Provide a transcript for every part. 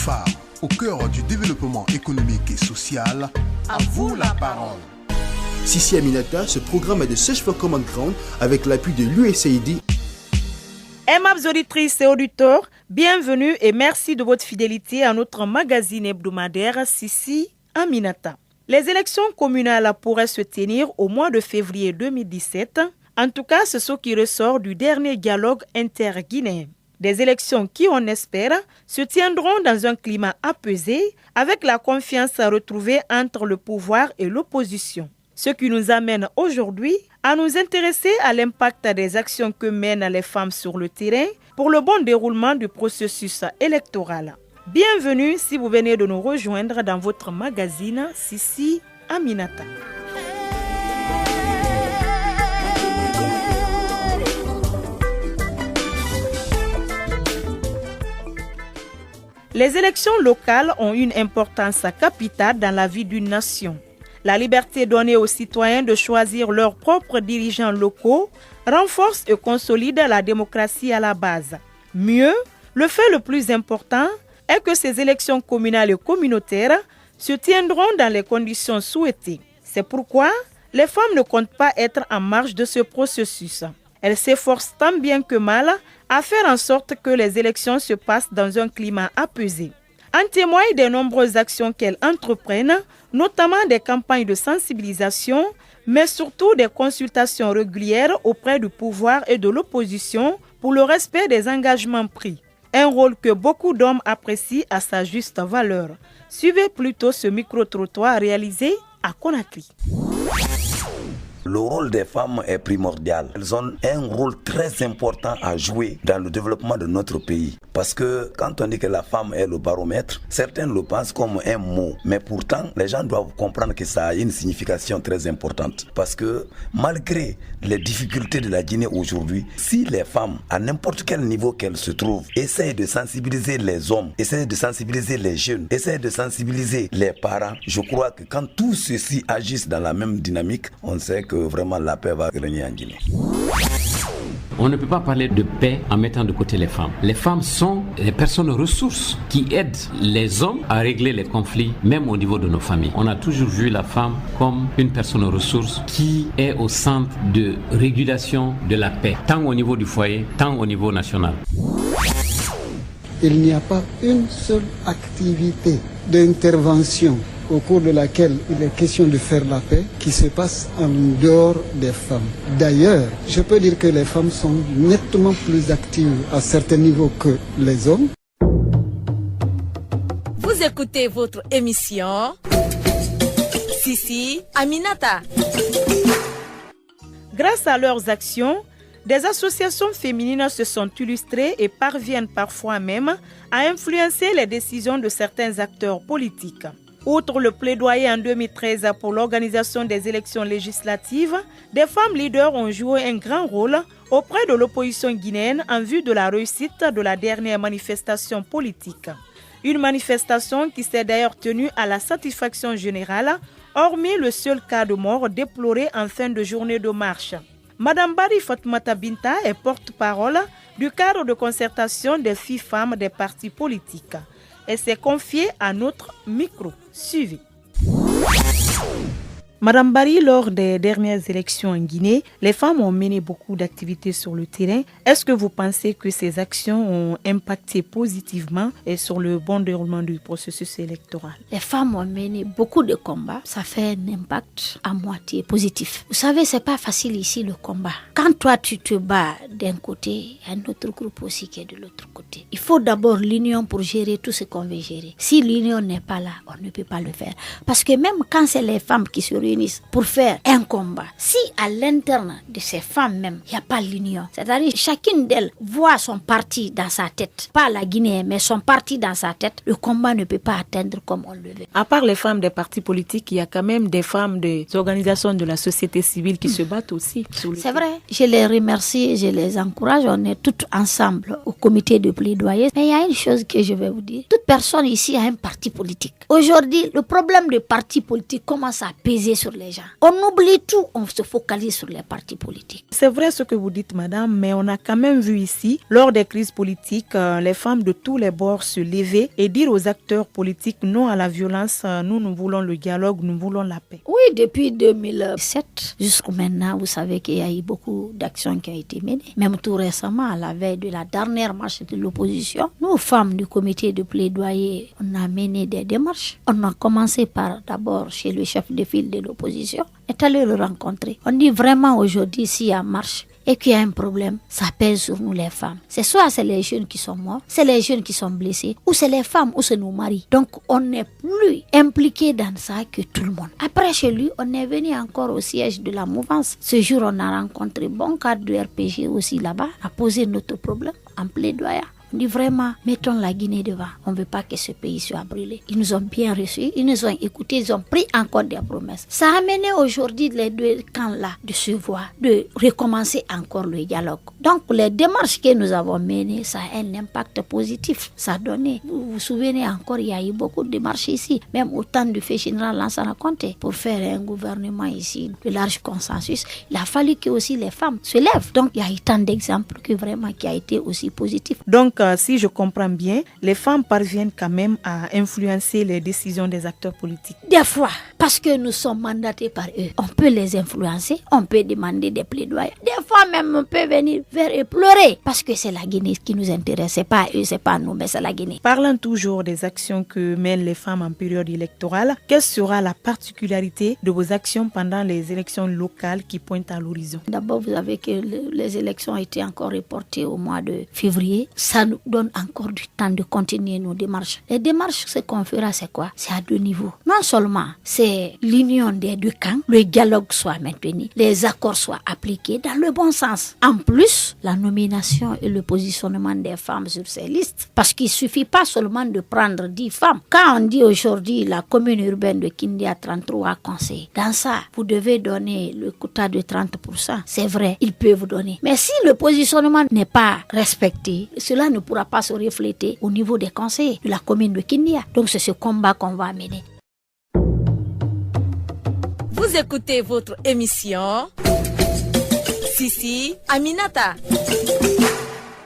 femmes au cœur du développement économique et social. À vous la parole. Sissi Aminata, ce programme est de Search for Common Ground avec l'appui de l'USAID. Aimables auditrices et auditeurs, bienvenue et merci de votre fidélité à notre magazine hebdomadaire Sissi Aminata. Les élections communales pourraient se tenir au mois de février 2017. En tout cas, c'est ce qui ressort du dernier dialogue interguinéen. Des élections qui, on espère, se tiendront dans un climat apaisé avec la confiance retrouvée entre le pouvoir et l'opposition. Ce qui nous amène aujourd'hui à nous intéresser à l'impact des actions que mènent les femmes sur le terrain pour le bon déroulement du processus électoral. Bienvenue si vous venez de nous rejoindre dans votre magazine Sissi Aminata. Les élections locales ont une importance capitale dans la vie d'une nation. La liberté donnée aux citoyens de choisir leurs propres dirigeants locaux renforce et consolide la démocratie à la base. Mieux, le fait le plus important est que ces élections communales et communautaires se tiendront dans les conditions souhaitées. C'est pourquoi les femmes ne comptent pas être en marge de ce processus. Elles s'efforcent tant bien que mal à faire en sorte que les élections se passent dans un climat apaisé. En témoignent des nombreuses actions qu'elles entreprennent, notamment des campagnes de sensibilisation, mais surtout des consultations régulières auprès du pouvoir et de l'opposition pour le respect des engagements pris. Un rôle que beaucoup d'hommes apprécient à sa juste valeur. Suivez plutôt ce micro-trottoir réalisé à Conakry. Le rôle des femmes est primordial. Elles ont un rôle très important à jouer dans le développement de notre pays. Parce que quand on dit que la femme est le baromètre, certains le pensent comme un mot. Mais pourtant, les gens doivent comprendre que ça a une signification très importante. Parce que malgré les difficultés de la Guinée aujourd'hui, si les femmes, à n'importe quel niveau qu'elles se trouvent, essayent de sensibiliser les hommes, essayent de sensibiliser les jeunes, essayent de sensibiliser les parents, je crois que quand tous ceux-ci agissent dans la même dynamique, on sait que vraiment la paix va régner en Guinée. On ne peut pas parler de paix en mettant de côté les femmes. Les femmes sont les personnes ressources qui aident les hommes à régler les conflits, même au niveau de nos familles. On a toujours vu la femme comme une personne ressource qui est au centre de régulation de la paix, tant au niveau du foyer, tant au niveau national. Il n'y a pas une seule activité d'intervention au cours de laquelle il est question de faire la paix, qui se passe en dehors des femmes. D'ailleurs, je peux dire que les femmes sont nettement plus actives à certains niveaux que les hommes. Vous écoutez votre émission Sissi Aminata. Grâce à leurs actions, des associations féminines se sont illustrées et parviennent parfois même à influencer les décisions de certains acteurs politiques. Outre le plaidoyer en 2013 pour l'organisation des élections législatives, des femmes leaders ont joué un grand rôle auprès de l'opposition guinéenne en vue de la réussite de la dernière manifestation politique. Une manifestation qui s'est d'ailleurs tenue à la satisfaction générale, hormis le seul cas de mort déploré en fin de journée de marche. Madame Bari Fatoumata Binta est porte-parole du cadre de concertation des filles-femmes des partis politiques. Elle s'est confiée à notre micro. Suivez. Madame Bari, lors des dernières élections en Guinée, les femmes ont mené beaucoup d'activités sur le terrain. Est-ce que vous pensez que ces actions ont impacté positivement sur le bon déroulement du processus électoral? Les femmes ont mené beaucoup de combats. Ça fait un impact à moitié positif. Vous savez, c'est pas facile ici le combat. Quand toi tu te bats d'un côté, il y a un autre groupe aussi qui est de l'autre côté. Il faut d'abord l'union pour gérer tout ce qu'on veut gérer. Si l'union n'est pas là, on ne peut pas le faire. Parce que même quand c'est les femmes qui se réunissent pour faire un combat, si à l'interne de ces femmes même, il n'y a pas l'union, c'est-à-dire chacune d'elles voit son parti dans sa tête, pas la Guinée, mais son parti dans sa tête, le combat ne peut pas atteindre comme on le veut. À part les femmes des partis politiques, il y a quand même des femmes des organisations de la société civile qui se battent aussi. C'est vrai, je les remercie, je les encourage, on est toutes ensemble au comité de plaidoyer. Mais il y a une chose que je vais vous dire, toute personne ici a un parti politique. Aujourd'hui, le problème des partis politiques commence à peser focaliser sur les gens. On oublie tout, on se focalise sur les partis politiques. C'est vrai ce que vous dites, madame, mais on a quand même vu ici, lors des crises politiques, les femmes de tous les bords se lever et dire aux acteurs politiques non à la violence, nous voulons le dialogue, nous voulons la paix. Oui, depuis 2007 jusqu'à maintenant, vous savez qu'il y a eu beaucoup d'actions qui ont été menées. Même tout récemment, à la veille de la dernière marche de l'opposition, nous, femmes du comité de plaidoyer, on a mené des démarches. On a commencé par d'abord chez le chef de file de l'opposition, est allé le rencontrer. On dit vraiment aujourd'hui, s'il y a marche et qu'il y a un problème, ça pèse sur nous les femmes. C'est soit c'est les jeunes qui sont morts, c'est les jeunes qui sont blessés, ou c'est les femmes, ou c'est nos maris. Donc on n'est plus impliqué dans ça que tout le monde. Après chez lui, on est venu encore au siège de la mouvance. Ce jour, on a rencontré bon cadre de RPG aussi là-bas, à poser notre problème en plaidoyer. On dit vraiment, mettons la Guinée devant. On ne veut pas que ce pays soit brûlé. Ils nous ont bien reçus, ils nous ont écoutés, ils ont pris encore des promesses. Ça a amené aujourd'hui les deux camps-là de se voir, de recommencer encore le dialogue. Donc les démarches que nous avons menées, ça a un impact positif. Ça a donné, vous vous souvenez encore, il y a eu beaucoup de démarches ici, même au temps du fait général Lansana Conté, pour faire un gouvernement ici de large consensus. Il a fallu que aussi les femmes se lèvent. Donc il y a eu tant d'exemples que vraiment qui a été aussi positif. Donc si je comprends bien, les femmes parviennent quand même à influencer les décisions des acteurs politiques. Des fois, parce que nous sommes mandatés par eux, on peut les influencer, on peut demander des plaidoyers. Des fois même, on peut venir vers eux pleurer, parce que c'est la Guinée qui nous intéresse. C'est pas eux, c'est pas nous, mais c'est la Guinée. Parlant toujours des actions que mènent les femmes en période électorale, quelle sera la particularité de vos actions pendant les élections locales qui pointent à l'horizon? D'abord, vous savez que les élections ont été encore reportées au mois de février. Ça nous donne encore du temps de continuer nos démarches. Les démarches, ce qu'on fera, c'est quoi? C'est à deux niveaux. Non seulement c'est l'union des deux camps, le dialogue soit maintenu, les accords soient appliqués dans le bon sens. En plus, la nomination et le positionnement des femmes sur ces listes. Parce qu'il ne suffit pas seulement de prendre 10 femmes. Quand on dit aujourd'hui la commune urbaine de Kindi a 33 conseillers, dans ça, vous devez donner le quota de 30%. C'est vrai, ils peuvent donner. Mais si le positionnement n'est pas respecté, cela ne pourra pas se refléter au niveau des conseillers de la commune de Kindia. Donc c'est ce combat qu'on va mener. Vous écoutez votre émission Sissi Aminata.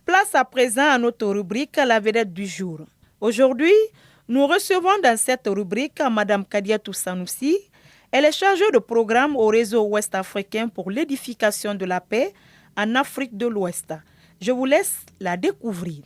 Place à présent à notre rubrique La vedette du jour. Aujourd'hui, nous recevons dans cette rubrique Madame Kadiatou Sanoussi. Elle est chargée de programme au réseau ouest-africain pour l'édification de la paix en Afrique de l'Ouest. Je vous laisse la découvrir.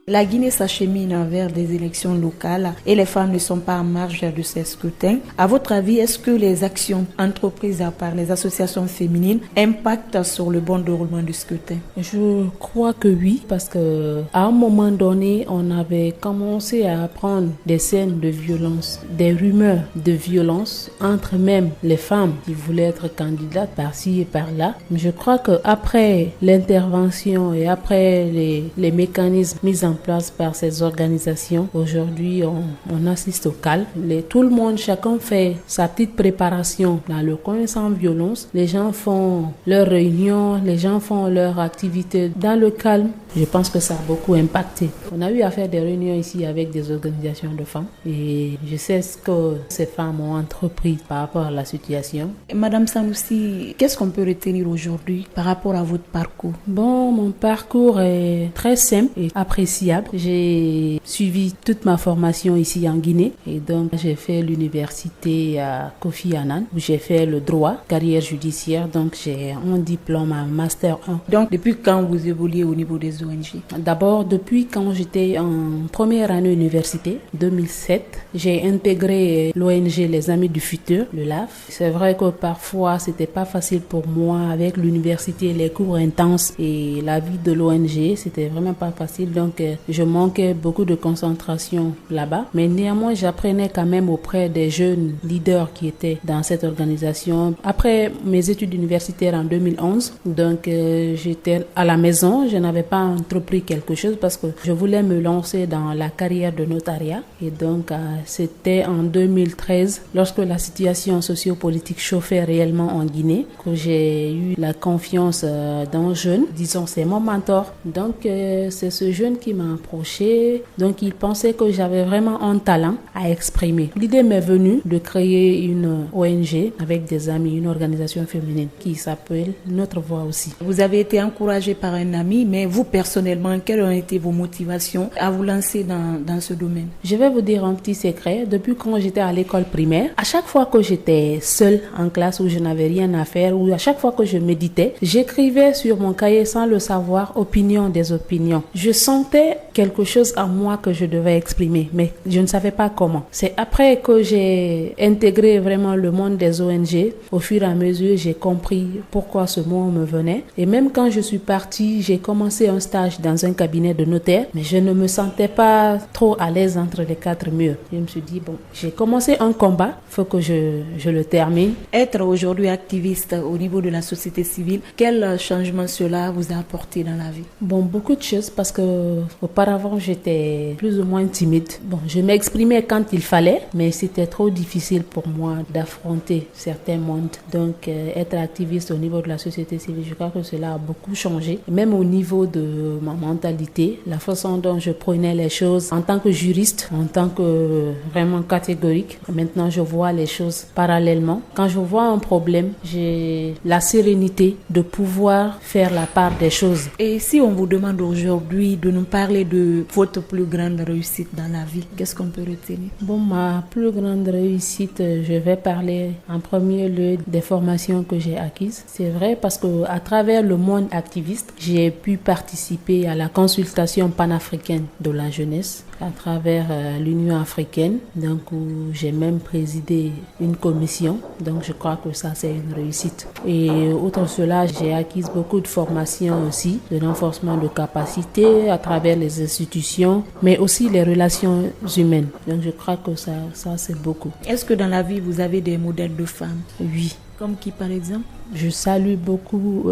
La Guinée s'achemine vers des élections locales et les femmes ne sont pas en marge de ces scrutins. À votre avis, est-ce que les actions entreprises par les associations féminines impactent sur le bon déroulement du scrutin? Je crois que oui, parce que à un moment donné, on avait commencé à apprendre des scènes de violence, des rumeurs de violence entre même les femmes qui voulaient être candidates par-ci et par-là. Je crois que après l'intervention et après les mécanismes mis en place par ces organisations, aujourd'hui on assiste au calme. Tout le monde, chacun fait sa petite préparation dans le coin sans violence. Les gens font leurs réunions, les gens font leurs activités dans le calme. Je pense que ça a beaucoup impacté. On a eu à faire des réunions ici avec des organisations de femmes et je sais ce que ces femmes ont entrepris par rapport à la situation. Madame Sanoussi, qu'est-ce qu'on peut retenir aujourd'hui par rapport à votre parcours? Bon, mon parcours est très simple et appréciable. J'ai suivi toute ma formation ici en Guinée et donc j'ai fait l'université à Kofi Annan où j'ai fait le droit, carrière judiciaire, donc j'ai un diplôme, un master 1. Donc depuis quand vous évoluez au niveau des ONG? D'abord depuis quand j'étais en première année université, 2007, j'ai intégré l'ONG Les Amis du Futur, le LAF. C'est vrai que parfois c'était pas facile pour moi avec l'université, les cours intenses et la vie de l'ONG, c'était vraiment pas facile, donc je manquais beaucoup de concentration là-bas, mais néanmoins j'apprenais quand même auprès des jeunes leaders qui étaient dans cette organisation. Après mes études universitaires en 2011, donc j'étais à la maison, je n'avais pas entrepris quelque chose parce que je voulais me lancer dans la carrière de notariat et donc c'était en 2013 lorsque la situation socio-politique chauffait réellement en Guinée que j'ai eu la confiance d'un jeune, disons c'est mon mentor, donc c'est ce jeune qui m'a approché. Donc, il pensait que j'avais vraiment un talent à exprimer. L'idée m'est venue de créer une ONG avec des amis, une organisation féminine qui s'appelle Notre Voix aussi. Vous avez été encouragé par un ami, mais vous personnellement, quelles ont été vos motivations à vous lancer dans ce domaine? Je vais vous dire un petit secret. Depuis quand j'étais à l'école primaire, à chaque fois que j'étais seule en classe où je n'avais rien à faire, ou à chaque fois que je méditais, j'écrivais sur mon cahier sans le savoir, opinion des opinions. Je sentais quelque chose en moi que je devais exprimer, mais je ne savais pas comment. C'est après que j'ai intégré vraiment le monde des ONG. Au fur et à mesure, j'ai compris pourquoi ce mot me venait. Et même quand je suis partie, j'ai commencé un stage dans un cabinet de notaire, mais je ne me sentais pas trop à l'aise entre les quatre murs. Je me suis dit, bon, j'ai commencé un combat, il faut que je le termine. Être aujourd'hui activiste au niveau de la société civile, quel changement cela vous a apporté dans la vie? Bon, beaucoup de choses, parce que auparavant j'étais plus ou moins timide. Bon, je m'exprimais quand il fallait, mais c'était trop difficile pour moi d'affronter certains mondes. Donc, être activiste au niveau de la société civile, je crois que cela a beaucoup changé. Même au niveau de ma mentalité, la façon dont je prenais les choses en tant que juriste, en tant que vraiment catégorique. Maintenant, je vois les choses parallèlement. Quand je vois un problème, j'ai la sérénité de pouvoir faire la part des choses. Et si on vous demande aujourd'hui de nous parler de votre plus grande réussite dans la vie, qu'est-ce qu'on peut retenir? Bon, ma plus grande réussite, je vais parler en premier lieu des formations que j'ai acquises. C'est vrai parce que à travers le monde activiste, j'ai pu participer à la consultation panafricaine de la jeunesse à travers l'Union africaine, donc où j'ai même présidé une commission. Donc je crois que ça c'est une réussite. Et outre cela, j'ai acquis beaucoup de formations aussi, de renforcement de capacités à travers les institutions, mais aussi les relations humaines. Donc je crois que ça c'est beaucoup. Est-ce que dans la vie vous avez des modèles de femmes? Oui. Comme qui par exemple? Je salue beaucoup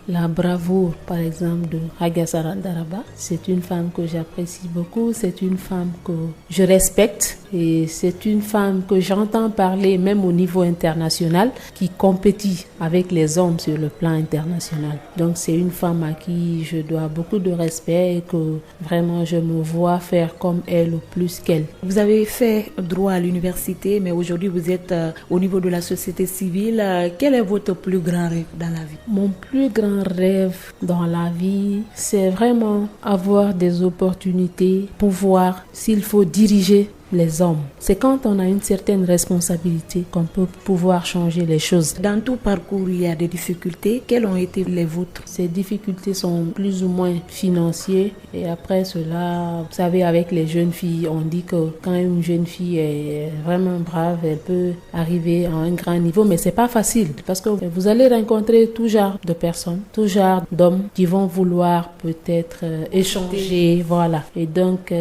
la bravoure, par exemple, de Hagassara Daraba. C'est une femme que j'apprécie beaucoup, c'est une femme que je respecte et c'est une femme que j'entends parler même au niveau international, qui compétit avec les hommes sur le plan international. Donc c'est une femme à qui je dois beaucoup de respect et que vraiment je me vois faire comme elle ou plus qu'elle. Vous avez fait droit à l'université, mais aujourd'hui vous êtes au niveau de la société civile. Quel est votre plus grand rêve dans la vie? Mon plus grand rêve dans la vie, c'est vraiment avoir des opportunités, pouvoir, s'il faut, diriger les hommes. C'est quand on a une certaine responsabilité qu'on peut pouvoir changer les choses. Dans tout parcours, il y a des difficultés. Quelles ont été les vôtres? Ces difficultés sont plus ou moins financières. Et après cela, vous savez, avec les jeunes filles, on dit que quand une jeune fille est vraiment brave, elle peut arriver à un grand niveau. Mais c'est pas facile parce que vous allez rencontrer tout genre de personnes, tout genre d'hommes qui vont vouloir peut-être échanger. Voilà. Et donc,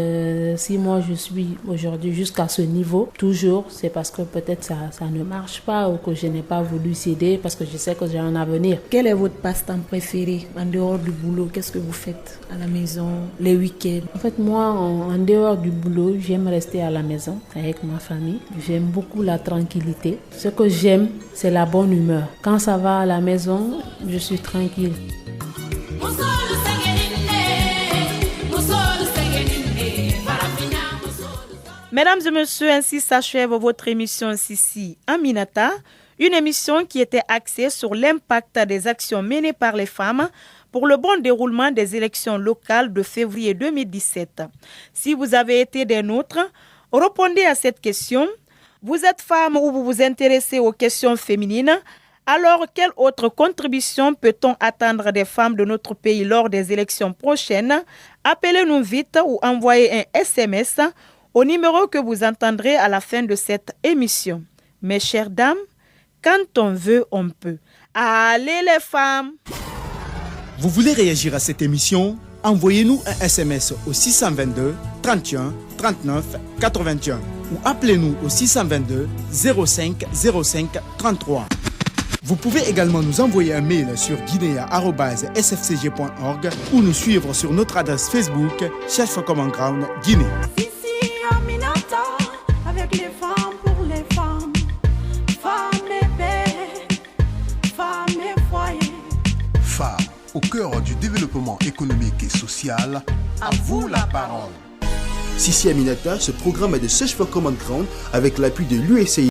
si moi je suis aujourd'hui jusqu'à ce niveau, toujours, c'est parce que peut-être ça ne marche pas ou que je n'ai pas voulu céder parce que je sais que j'ai un avenir. Quel est votre passe-temps préféré en dehors du boulot? Qu'est-ce que vous faites à la maison, les week-ends? En fait, moi, en dehors du boulot, j'aime rester à la maison avec ma famille. J'aime beaucoup la tranquillité. Ce que j'aime, c'est la bonne humeur. Quand ça va à la maison, je suis tranquille. Mesdames et messieurs, ainsi s'achève votre émission Sissi Aminata, une émission qui était axée sur l'impact des actions menées par les femmes pour le bon déroulement des élections locales de février 2017. Si vous avez été des nôtres, répondez à cette question. Vous êtes femme ou vous vous intéressez aux questions féminines? Alors, quelle autre contribution peut-on attendre des femmes de notre pays lors des élections prochaines? Appelez-nous vite ou envoyez un SMS au numéro que vous entendrez à la fin de cette émission. Mes chères dames, quand on veut, on peut. Allez les femmes! Vous voulez réagir à cette émission? Envoyez-nous un SMS au 622 31 39 81 ou appelez-nous au 622 05 05 33. Vous pouvez également nous envoyer un mail sur guinea@sfcg.org ou nous suivre sur notre adresse Facebook Search for Common Ground Guinée. Avec les femmes pour les femmes, femmes et paix, femmes et foyer. Femmes au cœur du développement économique et social À vous la parole. Sissi Aminata, ce programme est de Search for Common Ground avec l'appui de l'USAID.